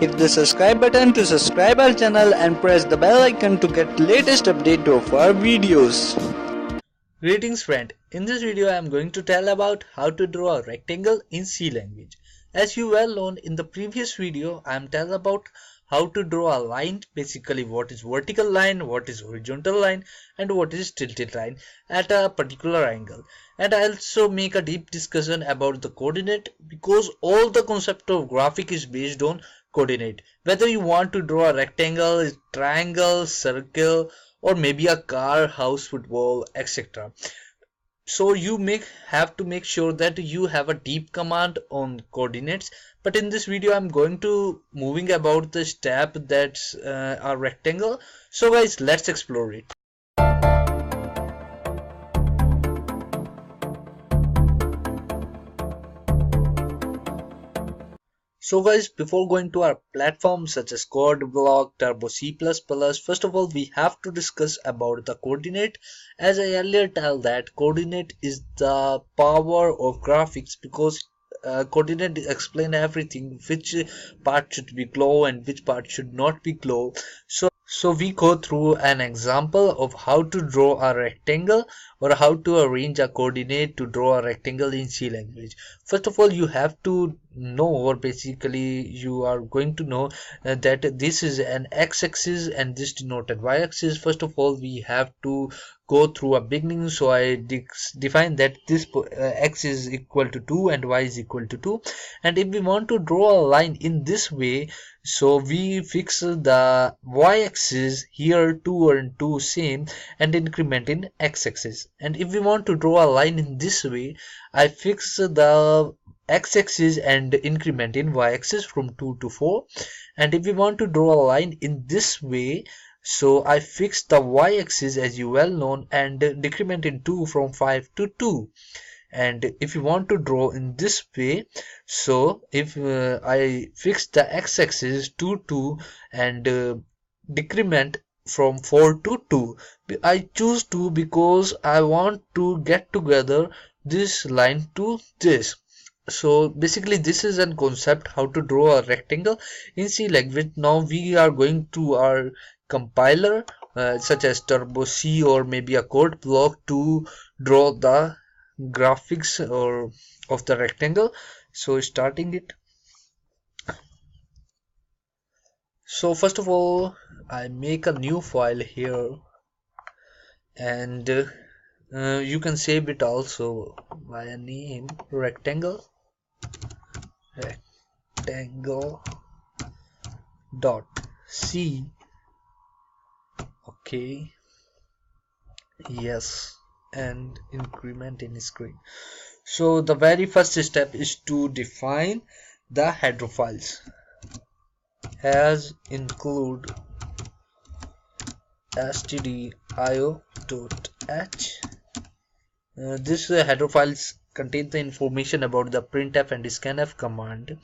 Hit the subscribe button to subscribe our channel and press the bell icon to get latest update of our videos. Greetings friend, in this video I am going to tell about how to draw a rectangle in C language. As you well known, in the previous video I am telling about how to draw a line, basically what is vertical line, what is horizontal line and what is tilted line at a particular angle. And I also make a deep discussion about the coordinate, because all the concept of graphic is based on coordinate. Whether you want to draw a rectangle, triangle, circle, or maybe a car, house, football, etc. So you have to make sure that you have a deep command on coordinates. But in this video I'm going to moving about the step that's a rectangle. So guys, let's explore it. So guys, before going to our platforms such as CodeBlock, Turbo C++, first of all we have to discuss about the coordinate. As I earlier tell that coordinate is the power of graphics, because coordinate explain everything, which part should be glow and which part should not be glow. So we go through an example of how to draw a rectangle or how to arrange a coordinate to draw a rectangle in C language. First of all, you have to know, or basically you are going to know that this is an x-axis and this denoted y-axis. First of all, we have to go through a beginning. So I define that this x is equal to 2 and y is equal to 2. And if we want to draw a line in this way, so we fix the y-axis here 2 and 2 same and increment in x-axis. And if we want to draw a line in this way, I fix the x-axis and increment in y-axis from 2 to 4. And if we want to draw a line in this way, so I fix the y-axis as you well known and decrement in 2 from 5 to 2. And if you want to draw in this way, so if I fix the x-axis to 2 and decrement from 4 to 2, I choose 2 because I want to get together this line to this. So basically this is a concept how to draw a rectangle in C language. Now we are going to our compiler such as Turbo C or maybe a CodeBlock to draw the graphics or of the rectangle. So starting it. So first of all I make a new file here, and you can save it also by a name rectangle dot C. Okay, yes, and increment in screen. So the very first step is to define the header files as include stdio.h. This header files contain the information about the printf and scanf command.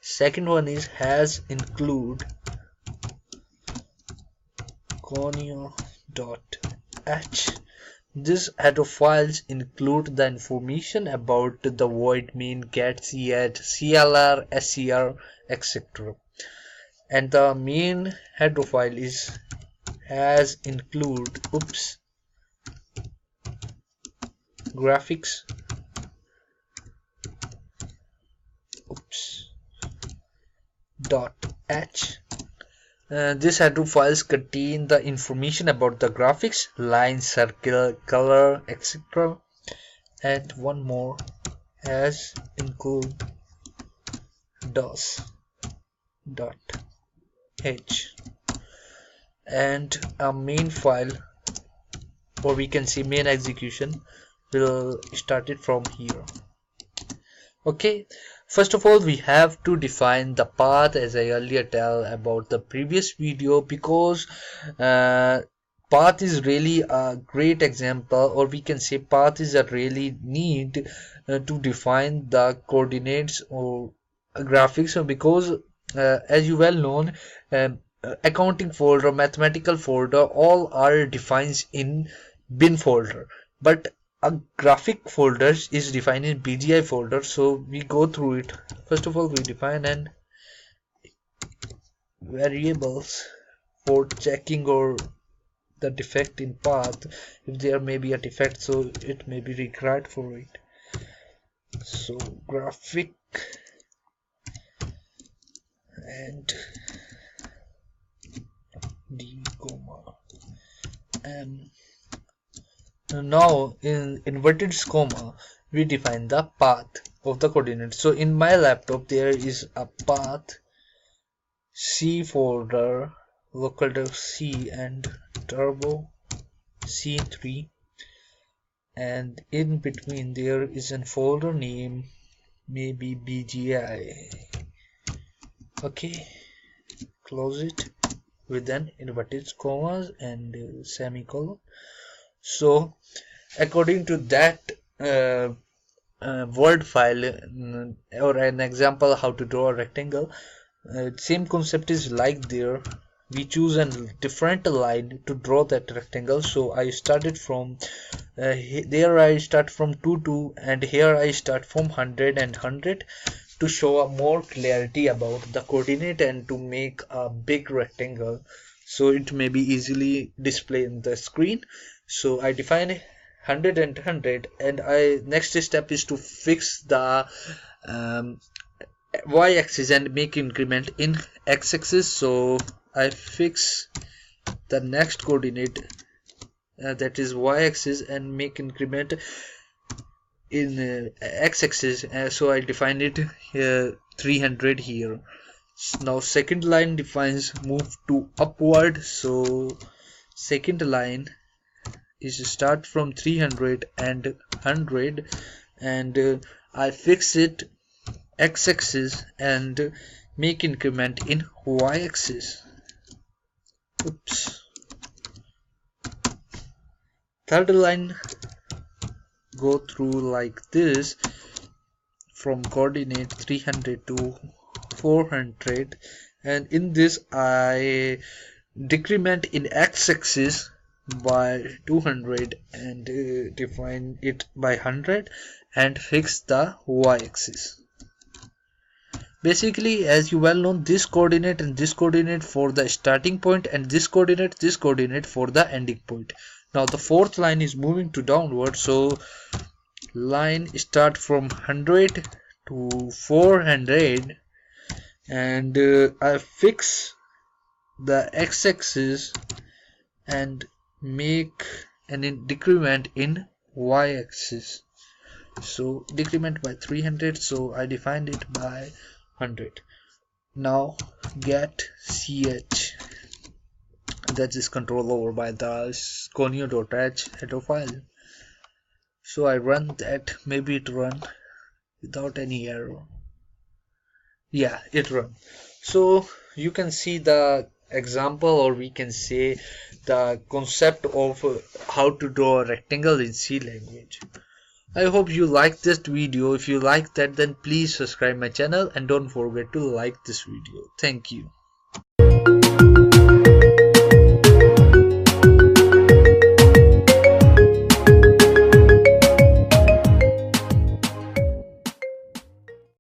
Second one is has include conio.h. This header files include the information about the void main, get, cad, clr, ser, etc. And the main header file is has include graphics .h. This header files contain the information about the graphics, line, circle, color, etc. And one more has include dos.h. And a main file, or we can say main execution, will start it from here. Okay, first of all we have to define the path, as I earlier tell about the previous video, because path is really a great example, or we can say path is a really need to define the coordinates or graphics, because as you well known, accounting folder, mathematical folder, all are defined in bin folder, but a graphic folder is defined in BGI folder. So we go through it. First of all we define an variables for checking or the defect in path. If there may be a defect, so it may be required for it. So graphic and d comma m. Now in inverted comma we define the path of the coordinate. So in my laptop there is a path C folder, local disk C and turbo C3, and in between there is a folder name, maybe BGI. Okay, close it with an inverted commas and semicolon. So according to that word file or an example how to draw a rectangle, same concept is like there. We choose a different line to draw that rectangle. So I started from there I start from 2 2, and here I start from 100 and 100 to show a more clarity about the coordinate and to make a big rectangle so it may be easily displayed in the screen. So I define 100 and 100, and next step is to fix the y-axis and make increment in x-axis. So I fix the next coordinate that is y-axis and make increment in x-axis. So I define it 300 here. Now second line defines move to upward. So second line is start from 300 and 100, and I fix it x-axis and make increment in y-axis. Oops. Third line go through like this from coordinate 300 to 400, and in this I decrement in x-axis by 200 and define it by 100 and fix the y-axis. Basically, as you well know, this coordinate and this coordinate for the starting point, and this coordinate for the ending point. Now the fourth line is moving to downward, so line start from 100 to 400, and I fix the x-axis and make an decrement in y-axis. So decrement by 300, so I defined it by 100. Now get ch, that is control over by the conio.h header file. So I run that, maybe it run without any error. Yeah, it run. So you can see the example, or we can say the concept of how to draw a rectangle in C language. I hope you liked this video. If you like that, then please subscribe my channel and don't forget to like this video. Thank you.